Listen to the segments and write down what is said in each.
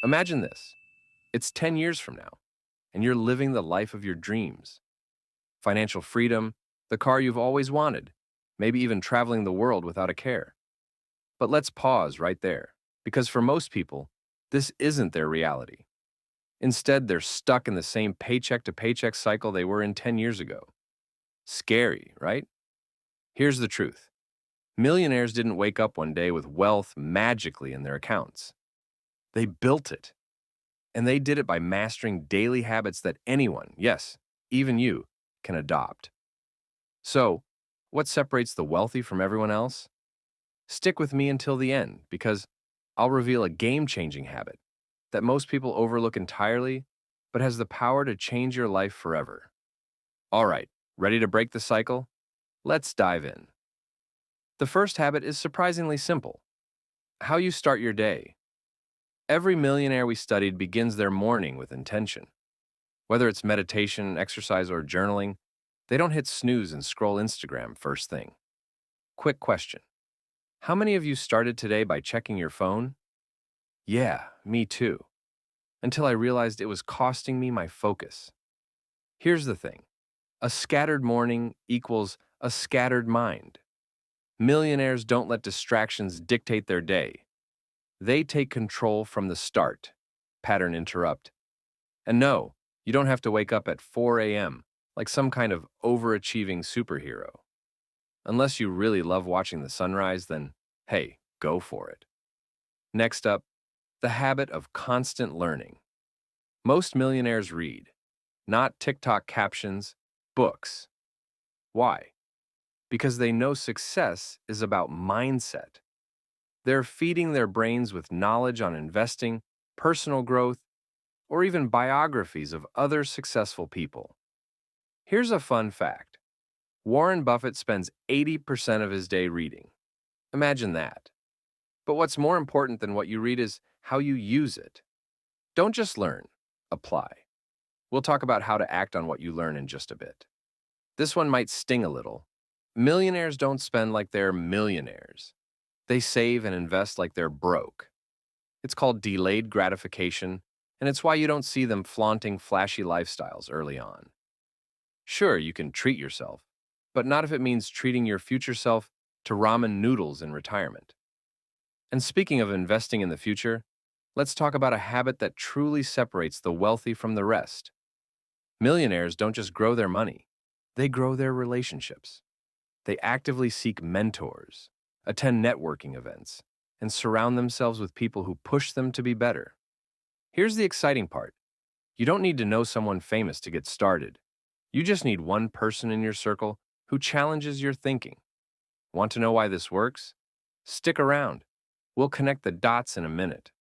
Imagine this. It's 10 years from now, and you're living the life of your dreams. Financial freedom, the car you've always wanted, maybe even traveling the world without a care. But let's pause right there, because for most people, this isn't their reality. Instead, they're stuck in the same paycheck to paycheck cycle they were in 10 years ago. Scary, right? Here's the truth. Millionaires didn't wake up one day with wealth magically in their accounts. They built it, and they did it by mastering daily habits that anyone, yes, even you, can adopt. So, what separates the wealthy from everyone else? Stick with me until the end, because I'll reveal a game-changing habit that most people overlook entirely, but has the power to change your life forever. All right, ready to break the cycle? Let's dive in. The first habit is surprisingly simple: how you start your day. Every millionaire we studied begins their morning with intention. Whether it's meditation, exercise, or journaling, they don't hit snooze and scroll Instagram first thing. Quick question. How many of you started today by checking your phone? Yeah, me too. Until I realized it was costing me my focus. Here's the thing. A scattered morning equals a scattered mind. Millionaires don't let distractions dictate their day. They take control from the start. Pattern interrupt. And no, you don't have to wake up at 4 a.m. like some kind of overachieving superhero. Unless you really love watching the sunrise, then hey, go for it. Next up, the habit of constant learning. Most millionaires read, not TikTok captions, books. Why? Because they know success is about mindset. They're feeding their brains with knowledge on investing, personal growth, or even biographies of other successful people. Here's a fun fact. Warren Buffett spends 80% of his day reading. Imagine that. But what's more important than what you read is how you use it. Don't just learn, apply. We'll talk about how to act on what you learn in just a bit. This one might sting a little. Millionaires don't spend like they're millionaires. They save and invest like they're broke. It's called delayed gratification, and it's why you don't see them flaunting flashy lifestyles early on. Sure, you can treat yourself, but not if it means treating your future self to ramen noodles in retirement. And speaking of investing in the future, let's talk about a habit that truly separates the wealthy from the rest. Millionaires don't just grow their money, they grow their relationships. They actively seek mentors, attend networking events, and surround themselves with people who push them to be better. Here's the exciting part. You don't need to know someone famous to get started. You just need one person in your circle who challenges your thinking. Want to know why this works? Stick around. We'll connect the dots in a minute.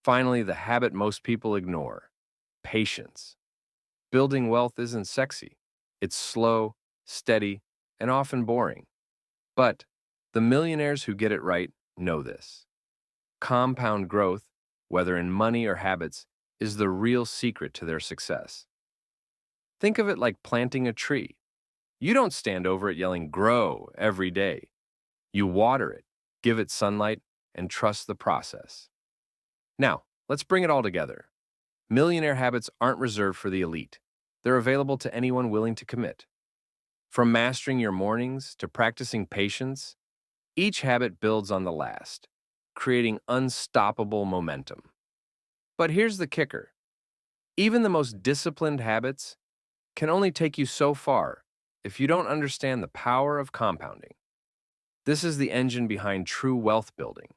Finally, the habit most people ignore: patience. Building wealth isn't sexy. It's slow, steady, and often boring. But the millionaires who get it right know this. Compound growth, whether in money or habits, is the real secret to their success. Think of it like planting a tree. You don't stand over it yelling "grow" every day. You water it, give it sunlight, and trust the process. Now, let's bring it all together. Millionaire habits aren't reserved for the elite. They're available to anyone willing to commit. From mastering your mornings to practicing patience, each habit builds on the last, creating unstoppable momentum. But here's the kicker. Even the most disciplined habits can only take you so far if you don't understand the power of compounding. This is the engine behind true wealth building,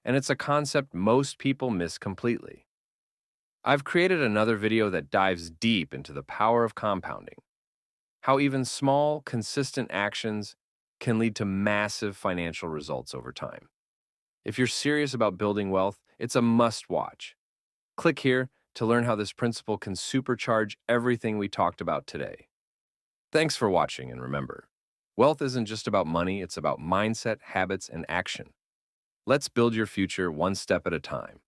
and it's a concept most people miss completely. I've created another video that dives deep into the power of compounding, how even small, consistent actions can lead to massive financial results over time. If you're serious about building wealth, it's a must-watch. Click here to learn how this principle can supercharge everything we talked about today. Thanks for watching, and remember, wealth isn't just about money, it's about mindset, habits, and action. Let's build your future one step at a time.